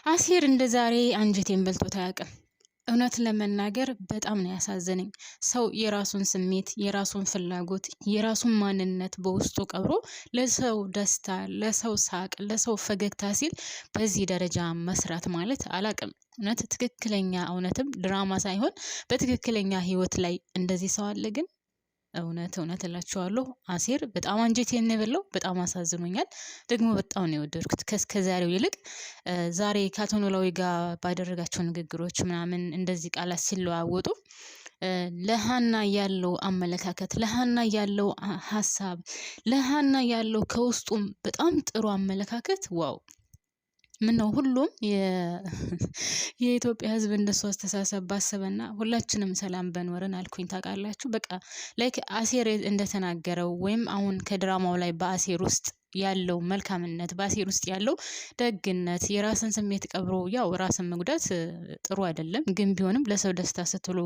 አሴር እንደ ዛሬ አንጀቴን በልቶት አያውቅም። እውነት ለመናገር በጣም ነው ያሳዘነኝ። ሰው የራሱን ስሜት፣ የራሱን ፍላጎት፣ የራሱን ማንነት በውስጡ ቀብሮ ለሰው ደስታ፣ ለሰው ሳቅ፣ ለሰው ፈገግታ ሲል በዚህ ደረጃ መስራት ማለት አላቅም። እውነት ትክክለኛ እውነትም ድራማ ሳይሆን በትክክለኛ ህይወት ላይ እንደዚህ ሰው አለ ግን እውነት እላችኋለሁ አሴር በጣም አንጀቴን ነው የበላው። በጣም አሳዝኖኛል። ደግሞ በጣም ነው የወደድኩት ከዛሬው ይልቅ ዛሬ ከአቶ ኖላዊ ጋር ባደረጋቸው ንግግሮች ምናምን እንደዚህ ቃላት ሲለዋወጡ ለሃና ያለው አመለካከት፣ ለሃና ያለው ሀሳብ፣ ለሃና ያለው ከውስጡም በጣም ጥሩ አመለካከት ዋው! ምን ነው ሁሉም የኢትዮጵያ ሕዝብ እንደሱ አስተሳሰብ ባሰበና ሁላችንም ሰላም በኖርን አልኩኝ። ታውቃላችሁ በቃ ላይክ አሴር እንደተናገረው ወይም አሁን ከድራማው ላይ በአሴር ውስጥ ያለው መልካምነት፣ በአሴር ውስጥ ያለው ደግነት፣ የራስን ስሜት ቀብሮ ያው ራስን መጉዳት ጥሩ አይደለም። ግን ቢሆንም ለሰው ደስታ ስትሉ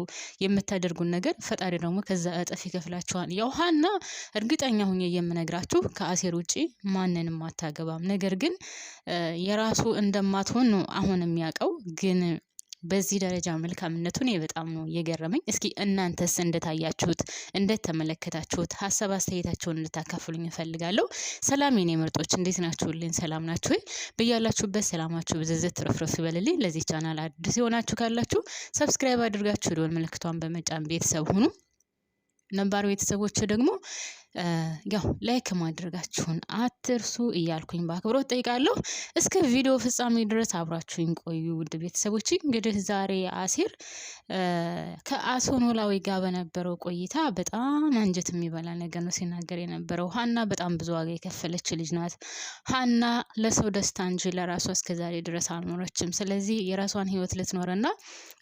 የምታደርጉን ነገር ፈጣሪ ደግሞ ከዛ እጥፍ ይከፍላችኋል። ያው ሃና እርግጠኛ ሁኜ የምነግራችሁ ከአሴር ውጪ ማንንም አታገባም። ነገር ግን የራሱ እንደማትሆን ነው አሁን የሚያውቀው። ግን በዚህ ደረጃ መልካምነቱ እኔ በጣም ነው የገረመኝ። እስኪ እናንተስ እንደታያችሁት እንደተመለከታችሁት ሀሳብ አስተያየታችሁን እንድታካፍሉኝ እፈልጋለሁ። ሰላም የኔ ምርጦች እንዴት ናችሁልኝ? ሰላም ናችሁ ወይ? በያላችሁበት ሰላማችሁ ብዝዝት ትርፍርፍ ይበልልኝ። ለዚህ ቻናል አዲስ የሆናችሁ ካላችሁ ሰብስክራይብ አድርጋችሁ ደወል ምልክቷን በመጫን ቤተሰብ ሁኑ። ነባር ቤተሰቦች ደግሞ ያው ላይክ ማድረጋችሁን አትርሱ እያልኩኝ በአክብሮት ጠይቃለሁ። እስከ ቪዲዮ ፍጻሜ ድረስ አብራችሁኝ ቆዩ ውድ ቤተሰቦች። እንግዲህ ዛሬ አሴር ከአቶ ኖላዊ ጋር በነበረው ቆይታ በጣም አንጀት የሚበላ ነገር ነው ሲናገር የነበረው። ሃና በጣም ብዙ ዋጋ የከፈለች ልጅ ናት። ሃና ለሰው ደስታ እንጂ ለራሷ እስከዛሬ ድረስ አልኖረችም። ስለዚህ የራሷን ህይወት ልትኖርና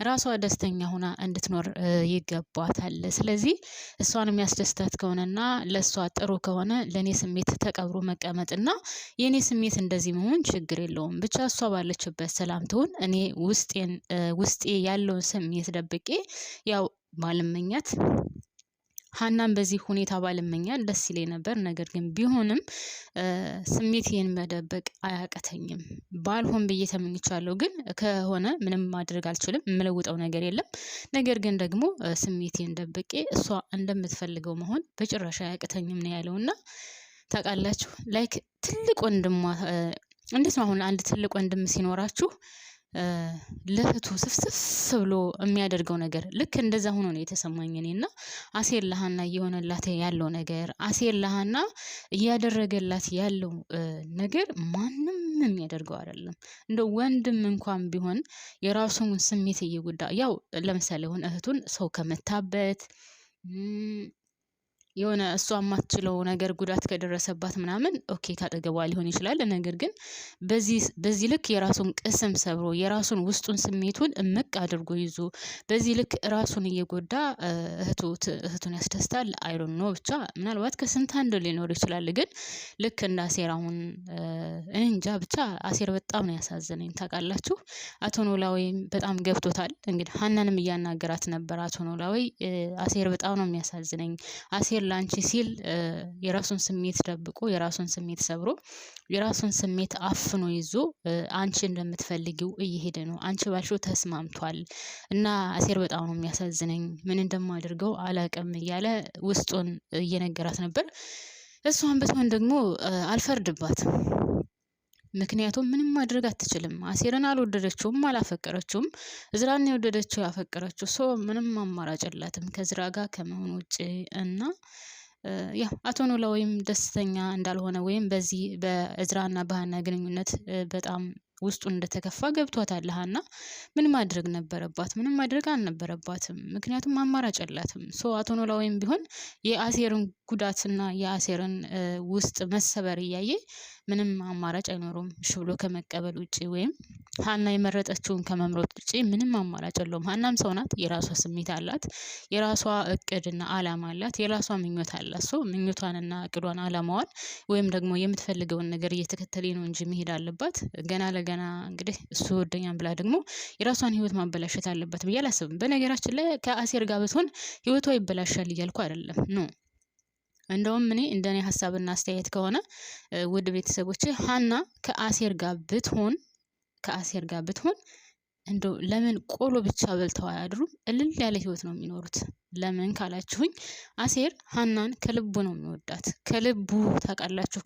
ራሷ ደስተኛ ሆና እንድትኖር ይገባታል። ስለዚህ እሷን የሚያስደስታት ከሆነና ለሷ ጥሩ ከሆነ ለኔ ስሜት ተቀብሮ መቀመጥና የኔ ስሜት እንደዚህ መሆን ችግር የለውም። ብቻ እሷ ባለችበት ሰላም ትሁን። እኔ ውስጤ ያለውን ስሜት ደብቄ ያው ባልመኛት ሃናን በዚህ ሁኔታ ባልመኛት ደስ ይለኝ ነበር። ነገር ግን ቢሆንም ስሜቴን መደበቅ አያቀተኝም። ባልሆን ብዬ ተመኝቻለሁ። ግን ከሆነ ምንም ማድረግ አልችልም። የምለውጠው ነገር የለም። ነገር ግን ደግሞ ስሜቴን ደብቄ እሷ እንደምትፈልገው መሆን በጭራሽ አያቀተኝም ነው ያለውና ታውቃላችሁ ላይክ ትልቅ ወንድሟ እንዴት ነው አሁን አንድ ትልቅ ወንድም ሲኖራችሁ ለእህቱ ስፍስፍ ብሎ የሚያደርገው ነገር ልክ እንደዛ ሆኖ ነው የተሰማኝ እኔና አሴር ለሃና እየሆነላት ያለው ነገር፣ አሴር ለሃና እያደረገላት ያለው ነገር ማንም የሚያደርገው አይደለም። እንደ ወንድም እንኳን ቢሆን የራሱን ስሜት እየጎዳ ያው ለምሳሌ ሆነ እህቱን ሰው ከመታበት የሆነ እሷ የማትችለው ነገር ጉዳት ከደረሰባት ምናምን ኦኬ ካጠገቧ ሊሆን ይችላል። ነገር ግን በዚህ ልክ የራሱን ቅስም ሰብሮ የራሱን ውስጡን ስሜቱን እምቅ አድርጎ ይዞ በዚህ ልክ ራሱን እየጎዳ እህቱን ያስደስታል? አይ ዶንት ኖ ብቻ ምናልባት ከስንት አንድ ሊኖር ይችላል። ግን ልክ እንደ አሴር አሁን እንጃ ብቻ አሴር በጣም ነው ያሳዘነኝ። ታውቃላችሁ አቶ ኖላዊም በጣም ገብቶታል። እንግዲህ ሃናንም እያናገራት ነበር አቶ ኖላዊ። አሴር በጣም ነው የሚያሳዝነኝ። አሴር ላንቺ ሲል የራሱን ስሜት ደብቆ የራሱን ስሜት ሰብሮ የራሱን ስሜት አፍኖ ይዞ አንቺ እንደምትፈልጊው እየሄደ ነው። አንቺ ባልሽው ተስማምቷል እና አሴር በጣም ነው የሚያሳዝነኝ። ምን እንደማደርገው አላቅም እያለ ውስጡን እየነገራት ነበር። እሷን ብትሆን ደግሞ አልፈርድባትም። ምክንያቱም ምንም ማድረግ አትችልም። አሴርን አልወደደችውም፣ አላፈቀረችውም። እዝራን የወደደችው ያፈቀረችው ሰው ምንም አማራጭ የላትም ከዝራ ጋር ከመሆን ውጭ እና ያው አቶ ኖላዊም ደስተኛ እንዳልሆነ ወይም በዚህ በእዝራና በሃና ግንኙነት በጣም ውስጡ እንደተከፋ ገብቷታል። ሃና ምን ማድረግ ነበረባት? ምንም ማድረግ አልነበረባትም። ምክንያቱም አማራጭ የላትም። አቶ ኖላዊም ቢሆን የአሴርን ጉዳትና የአሴርን ውስጥ መሰበር እያየ ምንም አማራጭ አይኖረውም እሺ ብሎ ከመቀበል ውጪ ወይም ሃና የመረጠችውን ከመምረጥ ውጪ ምንም አማራጭ የለውም። ሃናም ሰው ናት፣ የራሷ ስሜት አላት፣ የራሷ እቅድና አላማ አላት፣ የራሷ ምኞት አላት። ምኞቷንና እቅዷን አላማዋን ወይም ደግሞ የምትፈልገውን ነገር እየተከተለች ነው እንጂ መሄድ አለባት። ገና ለገና እንግዲህ እሱ ወደኛም ብላ ደግሞ የራሷን ህይወት ማበላሸት አለባት ብዬ አላስብም። በነገራችን ላይ ከአሴር ጋር ብትሆን ህይወቷ ይበላሻል እያልኩ አይደለም ነው። እንደውም እኔ እንደኔ ሀሳብና አስተያየት ከሆነ ውድ ቤተሰቦቼ ሃና ከአሴር ጋር ብትሆን ከአሴር ጋር ብትሆን እንደው ለምን ቆሎ ብቻ በልተው አያድሩም? እልል ያለ ህይወት ነው የሚኖሩት። ለምን ካላችሁኝ አሴር ሀናን ከልቡ ነው የሚወዳት። ከልቡ ታውቃላችሁ፣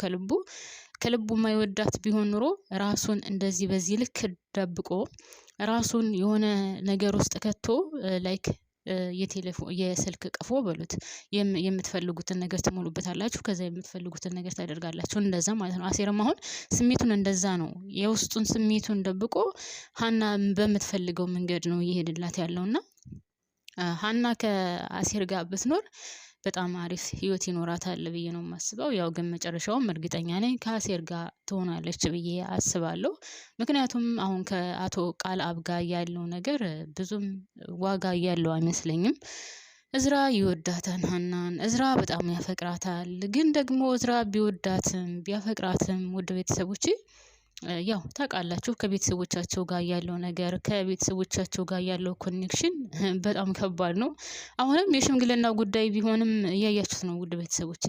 ከልቡ የማይወዳት ቢሆን ኑሮ ራሱን እንደዚህ በዚህ ልክ ደብቆ ራሱን የሆነ ነገር ውስጥ ከቶ ላይክ የስልክ ቀፎ በሉት የምትፈልጉትን ነገር ትሞሉበታላችሁ፣ ከዛ የምትፈልጉትን ነገር ታደርጋላችሁ። እንደዛ ማለት ነው። አሴርም አሁን ስሜቱን እንደዛ ነው፣ የውስጡን ስሜቱን ደብቆ ሀና በምትፈልገው መንገድ ነው እየሄድላት ያለውና ሀና ከአሴር ጋር ብትኖር በጣም አሪፍ ህይወት ይኖራታል ብዬ ነው የማስበው። ያው ግን መጨረሻውም እርግጠኛ ነኝ ከአሴር ጋር ትሆናለች ብዬ አስባለሁ። ምክንያቱም አሁን ከአቶ ቃልአብ ጋር ያለው ነገር ብዙም ዋጋ ያለው አይመስለኝም። እዝራ ይወዳታል ሀናን፣ እዝራ በጣም ያፈቅራታል። ግን ደግሞ እዝራ ቢወዳትም ቢያፈቅራትም ውድ ቤተሰቦቼ ያው ታውቃላችሁ ከቤተሰቦቻቸው ጋር ያለው ነገር ከቤተሰቦቻቸው ጋር ያለው ኮኔክሽን በጣም ከባድ ነው። አሁንም የሽምግልናው ጉዳይ ቢሆንም እያያችሁት ነው ውድ ቤተሰቦቼ።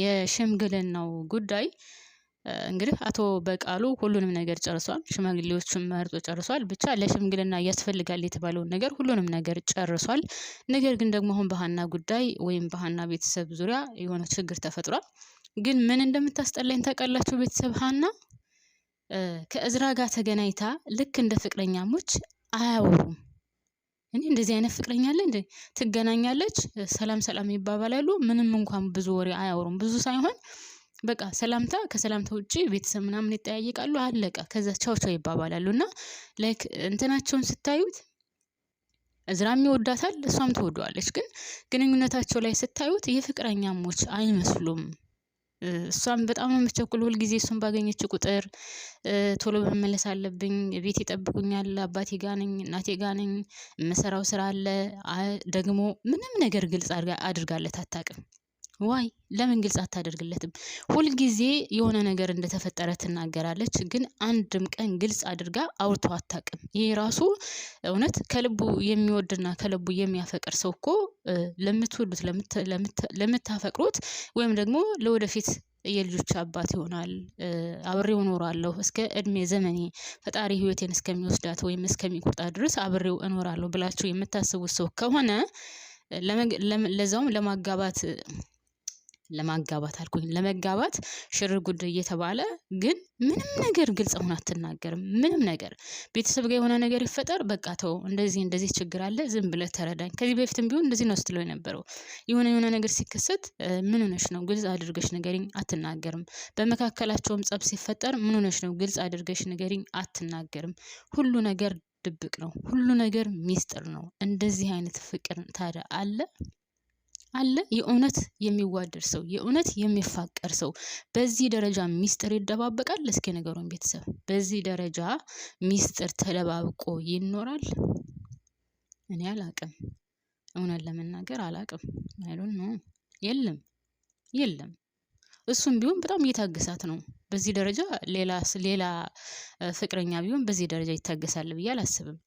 የሽምግልናው ጉዳይ እንግዲህ አቶ በቃሉ ሁሉንም ነገር ጨርሷል። ሽማግሌዎቹን መርጦ ጨርሷል። ብቻ ለሽምግልና ያስፈልጋል የተባለውን ነገር ሁሉንም ነገር ጨርሷል። ነገር ግን ደግሞ አሁን በሀና ጉዳይ ወይም በሀና ቤተሰብ ዙሪያ የሆነ ችግር ተፈጥሯል። ግን ምን እንደምታስጠላኝ ታውቃላችሁ ቤተሰብ? ሀና ከእዝራ ጋር ተገናኝታ ልክ እንደ ፍቅረኛሞች አያወሩም። እኔ እንደዚህ አይነት ፍቅረኛ አለ እንዴ? ትገናኛለች፣ ሰላም ሰላም ይባባላሉ። ምንም እንኳን ብዙ ወሬ አያወሩም። ብዙ ሳይሆን በቃ ሰላምታ፣ ከሰላምታ ውጪ ቤተሰብ ምናምን ይጠያየቃሉ፣ አለቀ። ከዛ ቻው ቻው ይባባላሉ። እና ላይክ እንትናቸውን ስታዩት እዝራም ይወዳታል፣ እሷም ትወደዋለች። ግን ግንኙነታቸው ላይ ስታዩት የፍቅረኛሞች አይመስሉም። እሷም በጣም የምትቸኩል ሁልጊዜ እሱን ባገኘች ቁጥር ቶሎ መመለስ አለብኝ፣ ቤት ይጠብቁኛል፣ አባቴ ጋ ነኝ፣ እናቴ ጋ ነኝ፣ የምሰራው ስራ አለ። ደግሞ ምንም ነገር ግልጽ አድርጋለት አታውቅም። ዋይ ለምን ግልጽ አታደርግለትም? ሁልጊዜ የሆነ ነገር እንደተፈጠረ ትናገራለች፣ ግን አንድም ቀን ግልጽ አድርጋ አውርቶ አታውቅም። ይሄ ራሱ እውነት ከልቡ የሚወድና ከልቡ የሚያፈቅር ሰው እኮ ለምትወዱት ለምታፈቅሩት ወይም ደግሞ ለወደፊት የልጆች አባት ይሆናል፣ አብሬው እኖራለሁ እስከ እድሜ ዘመኔ ፈጣሪ ህይወቴን እስከሚወስዳት ወይም እስከሚቆርጣት ድረስ አብሬው እኖራለሁ ብላችሁ የምታስቡት ሰው ከሆነ ለዛውም ለመጋባት ሽር ጉድ እየተባለ ግን ምንም ነገር ግልጽ ሆና አትናገርም። ምንም ነገር ቤተሰብ ጋር የሆነ ነገር ይፈጠር፣ በቃ ተው፣ እንደዚህ ችግር አለ፣ ዝም ብለህ ተረዳኝ። ከዚህ በፊትም ቢሆን እንደዚህ ነው ስትለው የነበረው። የሆነ ነገር ሲከሰት ምን ሆነሽ ነው ግልጽ አድርገሽ ንገሪኝ፣ አትናገርም። በመካከላቸውም ጸብ ሲፈጠር ምን ሆነሽ ነው ግልጽ አድርገሽ ንገሪኝ፣ አትናገርም። ሁሉ ነገር ድብቅ ነው፣ ሁሉ ነገር ሚስጥር ነው። እንደዚህ አይነት ፍቅር ታዲያ አለ? የእውነት የሚዋደድ ሰው፣ የእውነት የሚፋቀር ሰው በዚህ ደረጃ ሚስጥር ይደባበቃል? እስኪ ነገሩን ቤተሰብ፣ በዚህ ደረጃ ሚስጥር ተደባብቆ ይኖራል? እኔ አላቅም፣ እውነት ለመናገር አላቅም። አይዶን ነው። የለም። እሱም ቢሆን በጣም እየታገሳት ነው። በዚህ ደረጃ ሌላ ፍቅረኛ ቢሆን በዚህ ደረጃ ይታገሳል ብዬ አላስብም።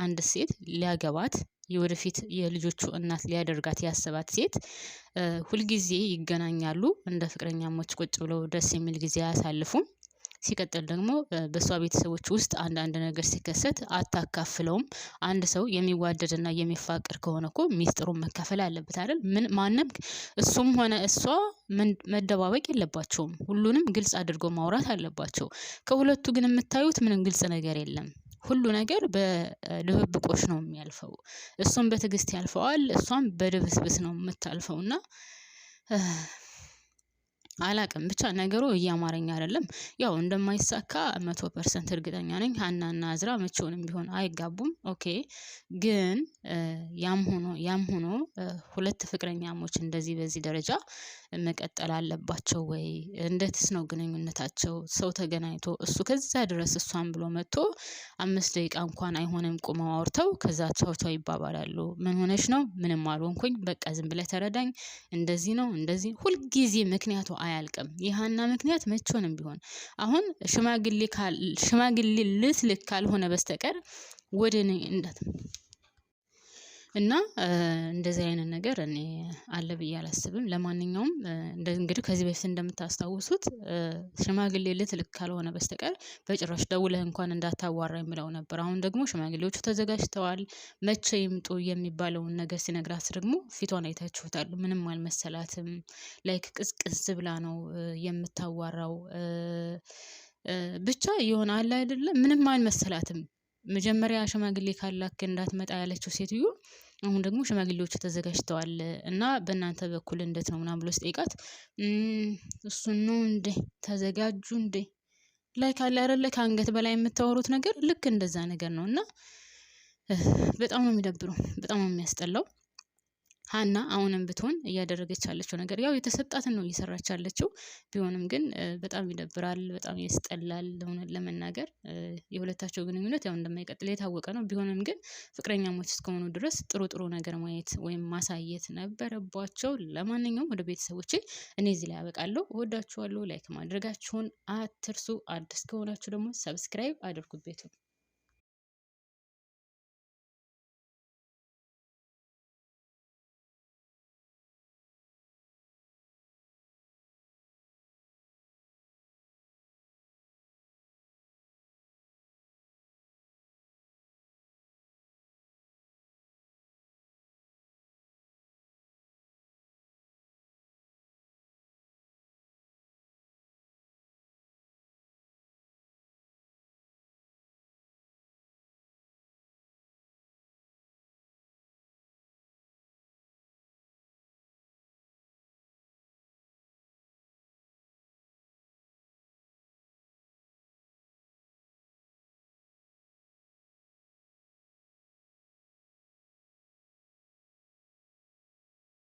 አንድ ሴት ሊያገባት የወደፊት የልጆቹ እናት ሊያደርጋት ያሰባት ሴት ሁልጊዜ ይገናኛሉ። እንደ ፍቅረኛሞች ቁጭ ብለው ደስ የሚል ጊዜ አያሳልፉም። ሲቀጥል ደግሞ በሷ ቤተሰቦች ውስጥ አንዳንድ ነገር ሲከሰት አታካፍለውም። አንድ ሰው የሚዋደድና የሚፋቀር ከሆነ እኮ ሚስጥሩን መካፈል አለበት አይደል? ማንም እሱም ሆነ እሷ መደባበቅ የለባቸውም። ሁሉንም ግልጽ አድርገው ማውራት አለባቸው። ከሁለቱ ግን የምታዩት ምንም ግልጽ ነገር የለም። ሁሉ ነገር በድብብቆሽ ነው የሚያልፈው። እሱም በትዕግስት ያልፈዋል፣ እሷም በድብስብስ ነው የምታልፈውና አላቅም ብቻ ነገሩ እያማረኝ አይደለም። ያው እንደማይሳካ 100% እርግጠኛ ነኝ። ሀናና እዝራ መቼውንም ቢሆን አይጋቡም። ኦኬ። ግን ያም ሆኖ ሁለት ፍቅረኛሞች እንደዚህ በዚህ ደረጃ መቀጠል አለባቸው ወይ? እንዴትስ ነው ግንኙነታቸው? ሰው ተገናኝቶ እሱ ከዛ ድረስ እሷን ብሎ መጥቶ 5 ደቂቃ እንኳን አይሆንም ቁመው አውርተው ከዛ ቻው ቻው ይባባላሉ። ምን ሆነሽ ነው? ምንም አልሆንኩኝ፣ በቃ ዝም ብለህ ተረዳኝ፣ እንደዚህ ነው እንደዚህ። ሁልጊዜ ምክንያቱ አያልቅም። የሀና ምክንያት መቼውንም ቢሆን አሁን ሽማግሌ ልትልክ ካልሆነ በስተቀር ወደ እኔ እና እንደዚህ አይነት ነገር እኔ አለ ብዬ አላስብም። ለማንኛውም እንግዲህ ከዚህ በፊት እንደምታስታውሱት ሽማግሌ ልትልክ ካልሆነ በስተቀር በጭራሽ ደውለህ እንኳን እንዳታዋራኝ ብለው ነበር። አሁን ደግሞ ሽማግሌዎቹ ተዘጋጅተዋል። መቼ ይምጡ የሚባለውን ነገር ሲነግራት ደግሞ ፊቷን አይታችሁታል። ምንም አልመሰላትም። ላይክ ቅዝቅዝ ብላ ነው የምታዋራው። ብቻ የሆነ አለ አይደለም ምንም አልመሰላትም። መጀመሪያ ሽማግሌ ካላክ እንዳትመጣ ያለችው ሴትዮ አሁን ደግሞ ሽማግሌዎቹ ተዘጋጅተዋል እና በእናንተ በኩል እንዴት ነው ምናምን ብሎ ሲጠይቃት እሱን ነው እንዴ ተዘጋጁ እንዴ ላይ ካለ አይደለ ከአንገት በላይ የምታወሩት ነገር ልክ እንደዛ ነገር ነው። እና በጣም ነው የሚደብረው፣ በጣም ነው የሚያስጠላው። ሀና አሁንም ብትሆን እያደረገች ያለችው ነገር ያው የተሰጣትን ነው እየሰራች ያለችው። ቢሆንም ግን በጣም ይደብራል፣ በጣም ያስጠላል። እውነት ለመናገር የሁለታቸው ግንኙነት ያው እንደማይቀጥል የታወቀ ነው። ቢሆንም ግን ፍቅረኛሞች እስከሆኑ ድረስ ጥሩ ጥሩ ነገር ማየት ወይም ማሳየት ነበረባቸው። ለማንኛውም ወደ ቤተሰቦቼ እኔ እዚህ ላይ ያበቃለሁ። እወዳችኋለሁ። ላይክ ማድረጋችሁን አትርሱ። አዲስ ከሆናችሁ ደግሞ ሰብስክራይብ አድርጉ ቤቱ